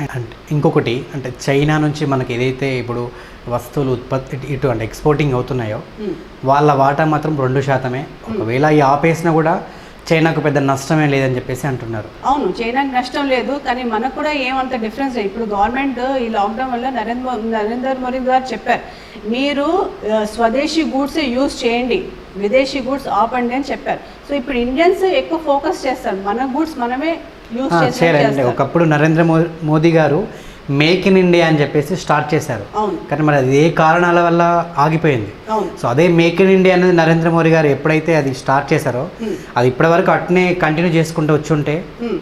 అంటే ఇంకొకటి అంటే చైనా నుంచి మనకి ఏదైతే ఇప్పుడు వస్తువులు ఉత్పత్తి ఇటు అంటే ఎక్స్పోర్టింగ్ అవుతున్నాయో వాళ్ళ వాటా మాత్రం 2%. ఒకవేళ ఈ ఆపేసినా కూడా చైనాకు పెద్ద నష్టమే లేదని చెప్పేసి అంటున్నారు. అవును, చైనాకి నష్టం లేదు, కానీ మనకు కూడా ఏమంత డిఫరెన్స్ లేదు. ఇప్పుడు గవర్నమెంట్ ఈ లాక్డౌన్ వల్ల నరేంద్ర మోదీ గారు చెప్పారు, మీరు స్వదేశీ గూడ్సే యూజ్ చేయండి, విదేశీ గూడ్స్ ఆపండి అని చెప్పారు. సో ఇప్పుడు ఇండియన్స్ ఎక్కువ ఫోకస్ చేస్తారు, మన గూడ్స్ మనమే యూజ్ చేయాలి. ఒకప్పుడు నరేంద్ర మోదీ గారు మేక్ ఇన్ ఇండియా అని చెప్పేసి స్టార్ట్ చేశారు, కానీ మరి అది ఏ కారణాల వల్ల ఆగిపోయింది. సో అదే మేక్ ఇన్ ఇండియా అనేది నరేంద్ర మోదీ గారు ఎప్పుడైతే అది స్టార్ట్ చేశారో అది ఇప్పటి వరకు అట్నే కంటిన్యూ చేసుకుంటూ వచ్చి ఉంటే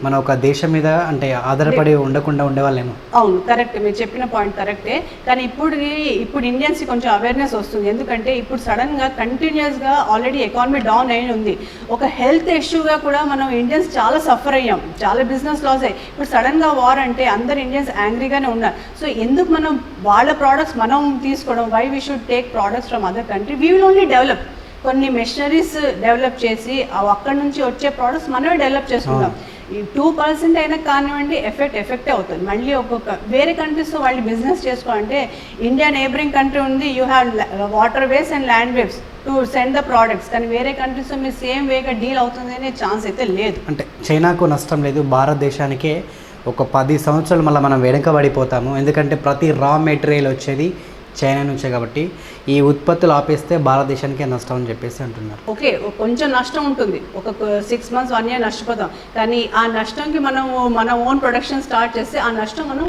మన ఒక దేశం మీద అంటే ఆధారపడి ఉండకుండా ఉండేవాళ్ళేమో. అవును, కరెక్ట్, మీరు చెప్పిన పాయింట్ కరెక్టే. కానీ ఇప్పుడు ఇండియన్స్ కొంచెం అవేర్నెస్ వస్తుంది, ఎందుకంటే ఇప్పుడు సడన్ గా కంటిన్యూస్ గా ఆల్రెడీ ఎకానమీ డౌన్ అయి ఉంది. ఒక హెల్త్ ఇష్యూగా కూడా మనం ఇండియన్స్ చాలా సఫర్ అయ్యాం, చాలా బిజినెస్ లాస్ అయ్యి. ఇప్పుడు సడన్ గా వార్ అంటే అందరు ఇండియన్స్ యాంగ్రీగానే ఉన్నారు. సో ఎందుకు మనం వాళ్ళ ప్రోడక్ట్స్ మనం తీసుకోవడం, why we should take products from other country. We will only develop, కొన్ని మెషినరీస్ డెవలప్ చేసి అక్కడ నుంచి వచ్చే ప్రోడక్ట్స్ మనమే డెవలప్ చేసుకుంటాం. ఈ 2% అయినా కానివ్వండి ఎఫెక్టే అవుతుంది. మళ్ళీ ఒక్కొక్క వేరే కంట్రీస్తో వాళ్ళు బిజినెస్ చేసుకోవాలంటే ఇండియా నేబరింగ్ కంట్రీ ఉంది, you have water ways and land waves to send the products. కానీ వేరే కంట్రీస్తో మీరు సేమ్ వేగా డీల్ అవుతుంది అనే ఛాన్స్ అయితే లేదు. అంటే చైనాకు నష్టం లేదు, భారతదేశానికే ఒక 10 సంవత్సరాలు మళ్ళీ మనం వెనకబడిపోతాము. ఎందుకంటే ప్రతి రా మెటీరియల్ వచ్చేది చైనా నుంచే, కాబట్టి ఈ ఉత్పత్తులు ఆపేస్తే భారతదేశానికే నష్టం అని చెప్పేసి అంటున్నారు. ఓకే, కొంచెం నష్టం ఉంటుంది, ఒక 6 months 1 year నష్టపోతాం. కానీ ఆ నష్టంకి మనం మన ఓన్ ప్రొడక్షన్ స్టార్ట్ చేస్తే ఆ నష్టం మనం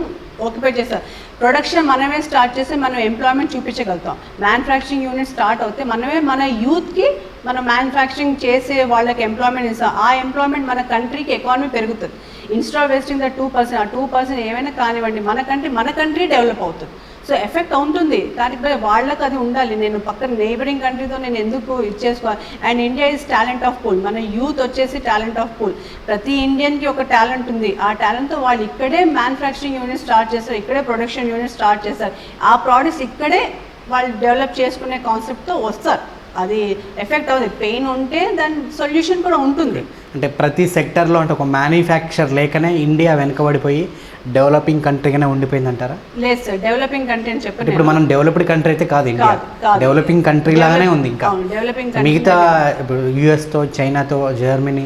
ఆక్యుపై చేస్తాం. ప్రొడక్షన్ మనమే స్టార్ట్ చేస్తే మనం ఎంప్లాయ్మెంట్ చూపించగలుగుతాం. మ్యానుఫ్యాక్చరింగ్ యూనిట్ స్టార్ట్ అవుతే మనమే మన యూత్కి మనం మ్యానుఫ్యాక్చరింగ్ చేసే వాళ్ళకి ఎంప్లాయ్మెంట్ ఇస్తాం. ఆ ఎంప్లాయ్మెంట్ మన కంట్రీకి ఎకానమీ పెరుగుతుంది. ఇన్స్టా వేస్టింగ్ ద 2%, ఆ 2% ఏమైనా కానివ్వండి మన కంట్రీ డెవలప్ అవుతుంది. సో ఎఫెక్ట్ ఉంటుంది, కానీ వాళ్ళకి అది ఉండాలి. నేను పక్కన నేబరింగ్ కంట్రీతో నేను ఎందుకు ఇచ్చేసుకోవాలి. And India is talent of pool, మన యూత్ వచ్చేసి టాలెంట్ ఆఫ్ పూల్. ప్రతి ఇండియన్కి ఒక టాలెంట్ ఉంది, ఆ టాలెంట్తో వాళ్ళు ఇక్కడే మ్యానుఫ్యాక్చరింగ్ యూనిట్ స్టార్ట్ చేస్తారు, ఇక్కడే ప్రొడక్షన్ యూనిట్ స్టార్ట్ చేస్తారు. ఆ ప్రోడక్ట్స్ ఇక్కడే వాళ్ళు డెవలప్ చేసుకునే కాన్సెప్ట్తో వస్తారు. అది ఎఫెక్ట్ అవుతుంది. పెయిన్ ఉంటే దాని సొల్యూషన్ కూడా ఉంటుంది. అంటే ప్రతి సెక్టర్లో అంటే ఒక మ్యానుఫ్యాక్చర్ లేకనే ఇండియా వెనకబడిపోయి డెవలపింగ్ కంట్రీగానే ఉండిపోయింది అంటారా? లేదు సార్, డెవలపింగ్ కంట్రీ అని చెప్పి ఇప్పుడు మనం డెవలప్డ్ కంట్రీ అయితే కాదు, ఇండియా డెవలపింగ్ కంట్రీ లాగానే ఉంది. ఇంకా మిగతా ఇప్పుడు యుఎస్తో, చైనాతో, జర్మనీ,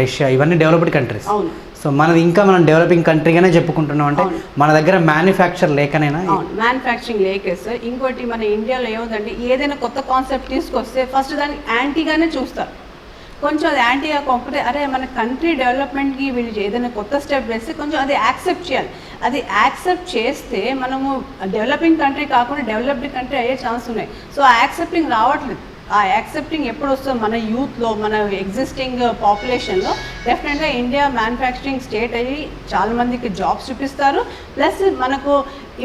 రష్యా ఇవన్నీ డెవలప్డ్ కంట్రీస్. సో మనది ఇంకా మనం డెవలపింగ్ కంట్రీగానే చెప్పుకుంటున్నాం. అంటే మన దగ్గర మ్యానుఫ్యాక్చర్ లేకనేనా? మ్యానుఫ్యాక్చరింగ్ లేకే సార్. ఇంకోటి మన ఇండియాలో ఏముందంటే ఏదైనా కొత్త కాన్సెప్ట్ తీసుకొస్తే ఫస్ట్ దాన్ని యాంటీగానే చూస్తారు. కొంచెం అది యాంటీగా కాకపోతే అరే మన కంట్రీ డెవలప్మెంట్కి వీళ్ళు ఏదైనా కొత్త స్టెప్ వేస్తే కొంచెం అది యాక్సెప్ట్ చేయాలి. అది యాక్సెప్ట్ చేస్తే మనము డెవలపింగ్ కంట్రీ కాకుండా డెవలప్డ్ కంట్రీ అయ్యే ఛాన్స్ ఉన్నాయి. సో ఆ యాక్సెప్టింగ్ రావట్లేదు. ఆ యాక్సెప్టింగ్ ఎప్పుడు వస్తుంది? మన యూత్లో, మన ఎగ్జిస్టింగ్ పాపులేషన్లో డెఫినెట్గా ఇండియా మ్యానుఫ్యాక్చరింగ్ స్టేట్ అయ్యి చాలామందికి జాబ్స్ చూపిస్తారు. ప్లస్ మనకు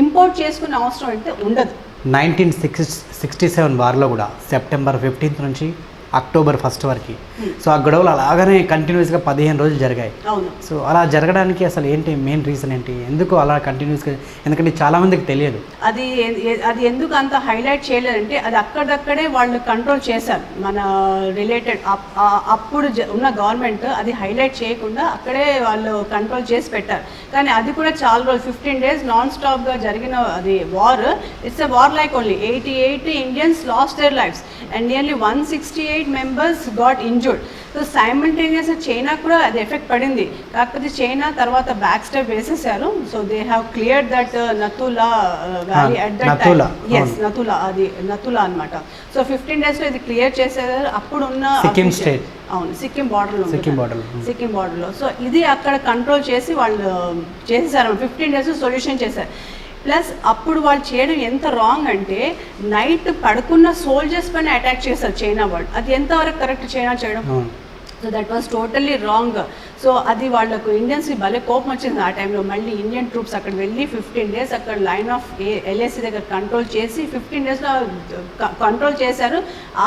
ఇంపోర్ట్ చేసుకునే అవసరం అయితే ఉండదు. 1967 వార్లో కూడా సెప్టెంబర్ 15 నుంచి అక్టోబర్ 1 వరకు, సో ఆ గొడవలు అలాగనే కంటిన్యూస్గా 15 రోజులు జరిగాయి. సో అలా జరగడానికి అసలు ఏంటి మెయిన్ రీజన్ ఏంటి? ఎందుకు అలా కంటిన్యూస్గా? ఎందుకంటే చాలామందికి తెలియదు. అది ఎందుకు అంత హైలైట్ చేయలేదంటే అది అక్కడక్కడే వాళ్ళు కంట్రోల్ చేశారు. మన రిలేటెడ్ అప్పుడు ఉన్న గవర్నమెంట్ అది హైలైట్ చేయకుండా అక్కడే వాళ్ళు కంట్రోల్ చేసి పెట్టారు. కానీ అది కూడా చాలా రోజులు 15 days నాన్ స్టాప్గా జరిగిన అది war. It's a war like only 88 Indians lost their lives and nearly 168 members got injured. So simultaneous China కూడా అది ఎఫెక్ట్ పడింది. కాకపోతే చైనా తర్వాత బ్యాక్ స్టెప్ వేసేసారు. So they have clear that Nathula valley at that time. Yes, Nathula అనమాట. So 15 daysలో ఇది clear చేసేది. అప్పుడున్న సిక్కిం స్టేట్, అవును, సిక్కిం బార్డర్లో. సో ఇది అక్కడ కంట్రోల్ చేసి వాళ్ళు చేసేసారు. 15 days సొల్యూషన్ చేశారు. ప్లస్ అప్పుడు వాళ్ళు చేయడం ఎంత రాంగ్ అంటే నైట్ పడుకున్న సోల్జర్స్ పైన అటాక్ చేశారు చైనా వాళ్ళు. అది ఎంతవరకు కరెక్ట్ చైనా చేయడం? So that was totally wrong. So అది వాళ్ళకు ఇండియన్స్కి భలే కోపం వచ్చింది ఆ టైంలో. మళ్ళీ ఇండియన్ ట్రూప్స్ అక్కడ వెళ్ళి 15 days అక్కడ లైన్ ఆఫ్ LAC దగ్గర కంట్రోల్ చేసి 15 daysలో కంట్రోల్ చేశారు.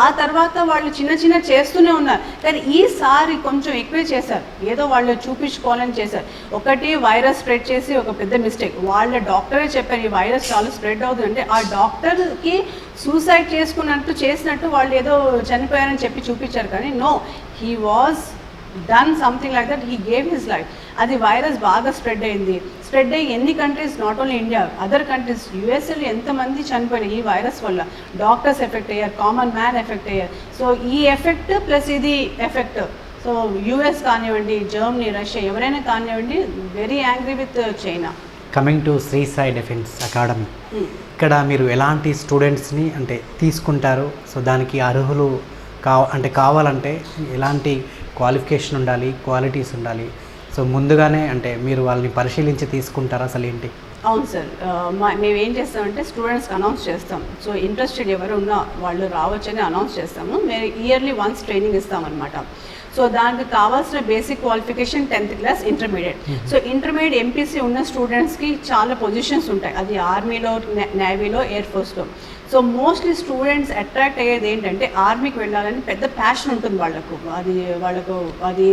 ఆ తర్వాత వాళ్ళు చిన్న చేస్తూనే ఉన్నారు. కానీ ఈసారి కొంచెం ఎక్కువే చేశారు. ఏదో వాళ్ళు చూపించుకోవాలని చేశారు. ఒకటి వైరస్ స్ప్రెడ్ చేసి ఒక పెద్ద మిస్టేక్. వాళ్ళ డాక్టరే చెప్పారు ఈ వైరస్ చాలా స్ప్రెడ్ అవుతుంది అంటే ఆ డాక్టర్కి సూసైడ్ చేసినట్టు వాళ్ళు ఏదో చనిపోయారని చెప్పి చూపించారు. కానీ no, he was done something like that, he gave his life. అది వైరస్ బాగా స్ప్రెడ్ అయింది. స్ప్రెడ్ అయ్యి ఎన్ని countries, not only India, other countries, యూఎస్ఏలో ఎంతమంది చనిపోయారు ఈ వైరస్ వల్ల. డాక్టర్స్ ఎఫెక్ట్ అయ్యారు, కామన్ మ్యాన్ ఎఫెక్ట్ అయ్యారు. సో ఈ ఎఫెక్ట్ ప్లస్ ఇది ఎఫెక్ట్. సో యూఎస్ కానివ్వండి, జర్మనీ, రష్యా ఎవరైనా కానివ్వండి, very angry with China. Coming to Shri Sai defence academy, ఇక్కడ మీరు ఎలాంటి స్టూడెంట్స్ని అంటే తీసుకుంటారు? సో దానికి అర్హులు కావాలంటే ఎలాంటి క్వాలిఫికేషన్ ఉండాలి, క్వాలిటీస్ ఉండాలి? సో ముందుగానే అంటే మీరు వాళ్ళని పరిశీలించి తీసుకుంటారా అసలు ఏంటి? అవును సార్, మేము ఏం చేస్తామంటే స్టూడెంట్స్కి అనౌన్స్ చేస్తాం. సో ఇంట్రెస్టెడ్ ఎవరు ఉన్నా వాళ్ళు రావచ్చని అనౌన్స్ చేస్తాము. మేము ఇయర్లీ వన్స్ ట్రైనింగ్ ఇస్తామన్నమాట. సో దానికి కావాల్సిన basic qualification 10th class, intermediate. So intermediate MPC ఉన్న స్టూడెంట్స్కి చాలా పొజిషన్స్ ఉంటాయి, అది ఆర్మీలో, నేవీలో, ఎయిర్ ఫోర్స్లో. సో మోస్ట్లీ స్టూడెంట్స్ అట్రాక్ట్ అయ్యేది ఏంటంటే ఆర్మీకి వెళ్ళాలని పెద్ద ప్యాషన్ ఉంటుంది వాళ్ళకు. అది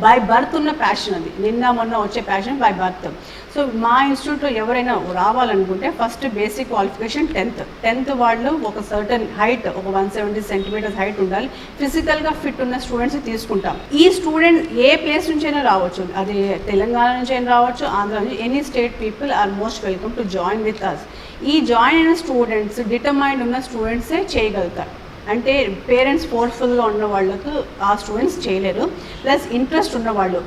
బై బర్త్ ఉన్న ప్యాషన్, అది నిన్న మొన్న వచ్చే ప్యాషన్ బై బర్త్. సో మా ఇన్స్టిట్యూట్లో ఎవరైనా రావాలనుకుంటే ఫస్ట్ బేసిక్ క్వాలిఫికేషన్ 10th వాళ్ళు ఒక సర్టన్ హైట్, ఒక 170 సెంటీమీటర్స్ హైట్ ఉండాలి. ఫిజికల్గా ఫిట్ ఉన్న స్టూడెంట్స్ తీసుకుంటాం. ఈ స్టూడెంట్ ఏ ప్లేస్ నుంచైనా రావచ్చు, అది తెలంగాణ నుంచి అయినా రావచ్చు, ఆంధ్ర నుంచి, any state people are most welcome to join with us. ఈ జాయిన్ అయిన స్టూడెంట్స్ డిటర్మైండ్ ఉన్న స్టూడెంట్సే చేయగలుగుతారు. అంటే పేరెంట్స్ ఫోర్స్ఫుల్గా ఉన్న వాళ్ళకు ఆ స్టూడెంట్స్ చేయలేరు. ప్లస్ ఇంట్రెస్ట్ ఉన్నవాళ్ళు,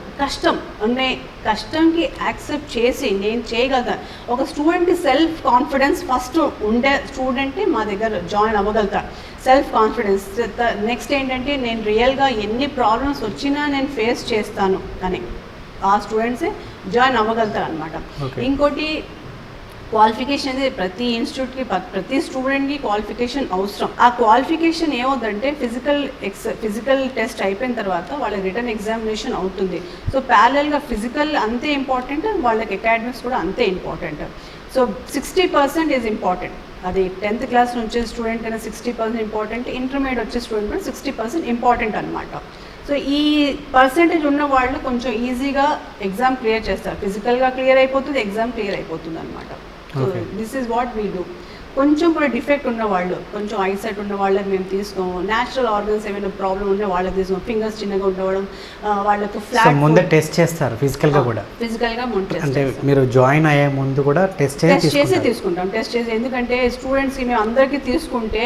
కష్టంకి యాక్సెప్ట్ చేసి నేను చేయగలుగుతాను, ఒక స్టూడెంట్కి సెల్ఫ్ కాన్ఫిడెన్స్ ఫస్ట్ ఉండే స్టూడెంట్ని మా దగ్గర జాయిన్ అవ్వగలుగుతారు. Self confidence. నెక్స్ట్ ఏంటంటే నేను రియల్గా ఎన్ని ప్రాబ్లమ్స్ వచ్చినా నేను ఫేస్ చేస్తాను అని ఆ స్టూడెంట్సే జాయిన్ అవ్వగలుగుతారు అనమాట. ఇంకోటి క్వాలిఫికేషన్ అనేది ప్రతి ఇన్స్టిట్యూట్కి, ప్రతి స్టూడెంట్కి క్వాలిఫికేషన్ అవసరం. ఆ క్వాలిఫికేషన్ ఏమవుతుందంటే ఫిజికల్ టెస్ట్ అయిపోయిన తర్వాత వాళ్ళకి రిటర్న్ ఎగ్జామినేషన్ అవుతుంది. సో ప్యారలల్గా ఫిజికల్ అంతే ఇంపార్టెంట్, వాళ్ళకి అకాడమిక్స్ కూడా అంతే ఇంపార్టెంట్. So 60% is important. అది 10th క్లాస్ వచ్చే స్టూడెంట్ అయినా 60% ఇంపార్టెంట్, ఇంటర్మీడియట్ వచ్చే స్టూడెంట్ కూడా 60% ఇంపార్టెంట్ అనమాట. సో ఈ పర్సంటేజ్ ఉన్న వాళ్ళు కొంచెం ఈజీగా ఎగ్జామ్ క్లియర్ చేస్తారు, ఫిజికల్గా క్లియర్ అయిపోతుంది, ఎగ్జామ్ క్లియర్ అయిపోతుంది అనమాట. So this is what we do. కొంచెం కూడా డిఫెక్ట్ ఉన్న వాళ్ళు, కొంచెం ఐసైట్ ఉన్న వాళ్ళకి మేము తీసుకోము. న్యాచురల్ ఆర్గన్స్ ఏమైనా ప్రాబ్లం ఉంటే వాళ్ళకి తీసుకోము. ఫింగర్స్ చిన్నగా ఉండడం, వాళ్ళకు ఫ్లాట్ ముందే టెస్ట్ చేస్తారు ఫిజికల్గా కూడా. ఫిజికల్గా అంటే మీరు జాయిన్ అయ్యే ముందు కూడా టెస్ట్ చేసి తీసుకుంటాం. టెస్ట్ చేసి, ఎందుకంటే స్టూడెంట్స్కి మేము అందరికీ తీసుకుంటే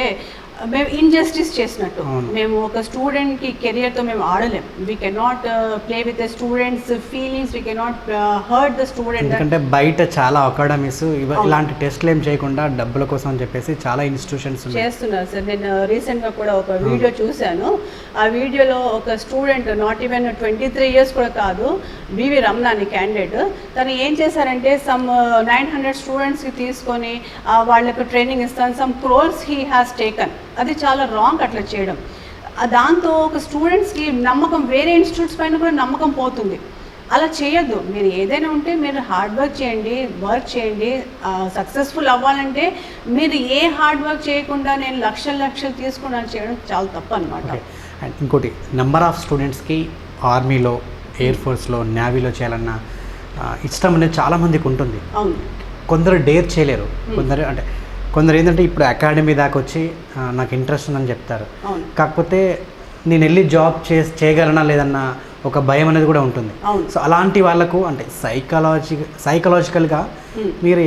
మేము ఇన్జస్టిస్ చేసినట్టు. మేము ఒక స్టూడెంట్కి కెరియర్తో మేము ఆడలేం. We cannot play with the students feelings, we cannot hurt the student. ఎందుకంటే బయట చాలా అకాడమీస్ ఇలాంటి టెస్ట్లు ఏం చేయకుండా డబ్బుల కోసం అని చెప్పేసి చాలా ఇన్స్టిట్యూషన్స్ చేస్తున్నారు సార్. నేను రీసెంట్గా కూడా ఒక వీడియో చూశాను. ఆ వీడియోలో ఒక స్టూడెంట్, నాట్ ఈవెన్ 23 years కూడా కాదు, బివి రమణ అని క్యాండిడేట్, తను ఏం చేశారంటే సమ్ 900 స్టూడెంట్స్కి తీసుకొని వాళ్ళకు ట్రైనింగ్ ఇస్తాను, some crores he has taken. అది చాలా రాంగ్ అట్లా చేయడం. దాంతో ఒక స్టూడెంట్స్కి నమ్మకం, వేరే ఇన్స్టిట్యూట్స్ పైన కూడా నమ్మకం పోతుంది. అలా చేయొద్దు. మీరు ఏదైనా ఉంటే మీరు హార్డ్ వర్క్ చేయండి. సక్సెస్ఫుల్ అవ్వాలంటే మీరు ఏ హార్డ్ వర్క్ చేయకుండా నేను లక్షలు తీసుకుని చేయడం చాలా తప్పు అనమాట. అండ్ ఇంకోటి, నెంబర్ ఆఫ్ స్టూడెంట్స్కి ఆర్మీలో, ఎయిర్ ఫోర్స్లో, నేవీలో చేయాలన్న ఇష్టం అనేది చాలామందికి ఉంటుంది. అవును, కొందరు డేర్ చేయలేరు, కొందరు ఏంటంటే ఇప్పుడు అకాడమీ దాకా వచ్చి నాకు ఇంట్రెస్ట్ ఉందని చెప్తారు. కాకపోతే నేను వెళ్ళి జాబ్ చేయగలనా లేదన్న ఒక భయం అనేది కూడా ఉంటుంది. సో అలాంటి వాళ్ళకు అంటే సైకలాజికల్గా మీరు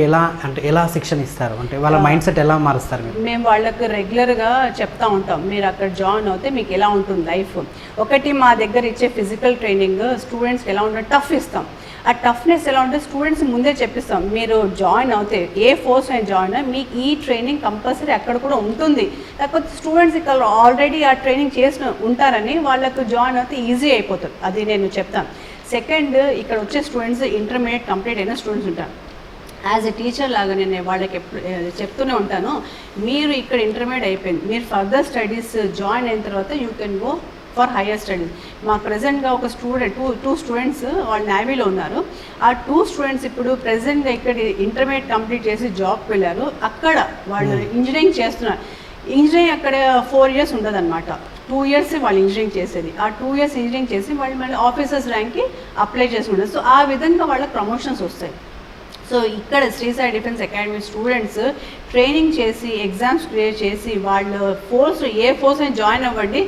ఎలా శిక్షణ ఇస్తారు, అంటే వాళ్ళ మైండ్ సెట్ ఎలా మారుస్తారు మీరు? మేము వాళ్ళకి రెగ్యులర్గా చెప్తా ఉంటాం, మీరు అక్కడ జాయిన్ అవుతే మీకు ఎలా ఉంటుంది లైఫ్. ఒకటి, మా దగ్గర ఇచ్చే ఫిజికల్ ట్రైనింగ్ స్టూడెంట్స్కి ఎలా ఉంటుంది, టఫ్ ఇస్తాం. ఆ టఫ్నెస్ ఎలా ఉంటే స్టూడెంట్స్ ముందే చెప్పిస్తాం, మీరు జాయిన్ అవుతే ఏ ఫోర్స్ అయినా జాయిన్ అయ్యి మీకు ఈ ట్రైనింగ్ కంపల్సరీ అక్కడ కూడా ఉంటుంది. కాకపోతే స్టూడెంట్స్ ఇక్కడ ఆల్రెడీ ఆ ట్రైనింగ్ చేసిన ఉంటారని వాళ్ళకు జాయిన్ అవుతే ఈజీ అయిపోతుంది, అది నేను చెప్తాను. సెకండ్, ఇక్కడ వచ్చే స్టూడెంట్స్ ఇంటర్మీడియట్ కంప్లీట్ అయిన స్టూడెంట్స్ ఉంటారు. యాజ్ ఎ టీచర్ లాగా నేను వాళ్ళకి చెప్తూనే ఉంటాను, మీరు ఇక్కడ ఇంటర్మీడియట్ అయిపోయింది, మీరు ఫర్దర్ స్టడీస్ జాయిన్ అయిన తర్వాత you can go for higher studies. మాకు ప్రెజెంట్గా ఒక స్టూడెంట్, టూ స్టూడెంట్స్ వాళ్ళు నేవీలో ఉన్నారు. ఆ 2 స్టూడెంట్స్ ఇప్పుడు ప్రెజెంట్గా ఇక్కడ ఇంటర్మీడియట్ కంప్లీట్ చేసి జాబ్కి వెళ్ళారు. అక్కడ వాళ్ళు ఇంజనీరింగ్ చేస్తున్నారు. ఇంజనీరింగ్ అక్కడ 4 years ఉండదు అనమాట, 2 years వాళ్ళు ఇంజనీరింగ్ చేసేది. ఆ 2 years ఇంజనీరింగ్ చేసి వాళ్ళు మళ్ళీ ఆఫీసర్స్ ర్యాంక్కి అప్లై చేసుకుంటారు. సో ఆ విధంగా వాళ్ళకి ప్రమోషన్స్ వస్తాయి. సో ఇక్కడ Sri Sai defence Academy students training చేసి, ఎగ్జామ్స్ క్లియర్ చేసి, వాళ్ళు ఏ ఫోర్స్ అయినా జాయిన్ అవ్వండి,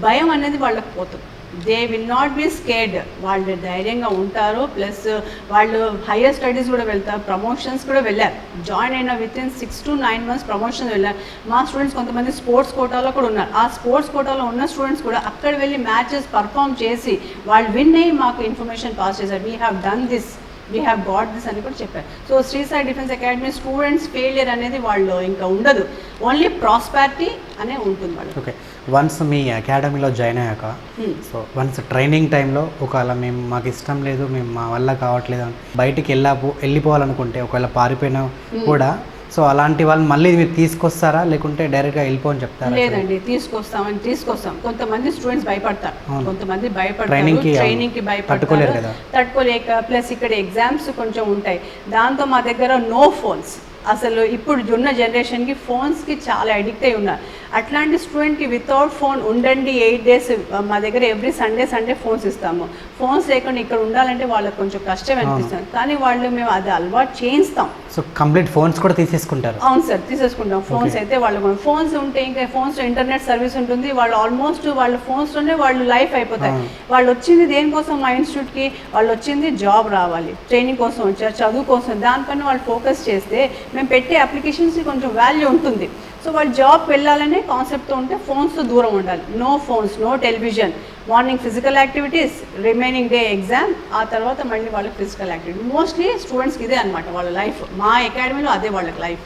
భయం అనేది వాళ్ళకి పోతుంది. They will not be scared. వాళ్ళు ధైర్యంగా ఉంటారు, ప్లస్ వాళ్ళు హయ్యర్ స్టడీస్ కూడా వెళ్తారు, ప్రమోషన్స్ కూడా వెళ్ళారు. జాయిన్ అయిన with in 6 to 9 months promotion వెళ్ళారు. మా స్టూడెంట్స్ కొంతమంది స్పోర్ట్స్ కోటాలో కూడా ఉన్నారు. ఆ స్పోర్ట్స్ కోటాలో ఉన్న స్టూడెంట్స్ కూడా అక్కడ వెళ్ళి మ్యాచెస్ పర్ఫామ్ చేసి వాళ్ళు విన్ అయ్యి మాకు ఇన్ఫర్మేషన్ పాస్ చేశారు. We have done this, we have got this అని కూడా చెప్పారు. So Sri Sai defence Academy students failure అనేది వాళ్ళు ఇంకా ఉండదు, ఓన్లీ ప్రాస్పారిటీ అనే ఉంటుంది వాళ్ళు. ఓకే, వన్స్ మీ అకాడమీలో జాయిన్ అయ్యాక సో వన్స్ ట్రైనింగ్ టైంలో ఒకవేళ మేము మాకు ఇష్టం లేదు, మేము మా వల్ల కావట్లేదు అని బయటికి వెళ్ళిపోవాలనుకుంటే ఒకవేళ పారిపోయినా కూడా సో అలాంటి వాళ్ళు మళ్ళీ మీరు తీసుకొస్తారా లేకుంటే డైరెక్ట్గా వెళ్ళిపోని చెప్తారా? లేదండి, తీసుకొస్తాం. కొంతమంది స్టూడెంట్స్ భయపడతారు, కొంతమంది భయపడతారు, ట్రైనింగ్కి భయపడతారు, తట్టుకోలేక, ప్లస్ ఇక్కడ ఎగ్జామ్స్ కొంచెం ఉంటాయి. దాంతో మా దగ్గర నో ఫోన్స్. అసలు ఇప్పుడు ఉన్న జనరేషన్కి ఫోన్స్కి చాలా అడిక్ట్ అయి ఉన్నారు. అట్లాంటి స్టూడెంట్కి వితౌట్ ఫోన్ ఉండండి 8 days మా దగ్గర ఎవ్రీ సండే ఫోన్స్ ఇస్తాము. ఫోన్స్ లేకుండా ఇక్కడ ఉండాలంటే వాళ్ళకి కొంచెం కష్టం అనిపిస్తుంది, కానీ మేము అది అలవాటు చేయిస్తాం. సో కంప్లీట్ ఫోన్స్ కూడా తీసేసుకుంటారు? అవును సార్, తీసేసుకుంటాం. ఫోన్స్ అయితే వాళ్ళు ఫోన్స్ ఉంటే ఇంకా ఫోన్స్ ఇంటర్నెట్ సర్వీస్ ఉంటుంది, వాళ్ళు ఆల్మోస్ట్ వాళ్ళ ఫోన్స్లోనే వాళ్ళు లైఫ్ అయిపోతాయి. వాళ్ళు వచ్చింది దేనికోసం మా ఇన్స్టిట్యూట్కి? వాళ్ళు వచ్చింది జాబ్ రావాలి, ట్రైనింగ్ కోసం వచ్చారు, చదువు కోసం. దానిపైన వాళ్ళు ఫోకస్ చేస్తే మేము పెట్టే అప్లికేషన్స్కి కొంచెం వాల్యూ ఉంటుంది. సో వాళ్ళు జాబ్ వెళ్ళాలనే కాన్సెప్ట్తో ఉంటే ఫోన్స్తో దూరం ఉండాలి. No phones, no television, morning physical activities, remaining day exam, ఆ తర్వాత మళ్ళీ వాళ్ళకి ఫిజికల్ యాక్టివిటీ. మోస్ట్లీ స్టూడెంట్స్కి ఇదే అనమాట వాళ్ళ లైఫ్. మా అకాడమీలో అదే వాళ్ళకి లైఫ్.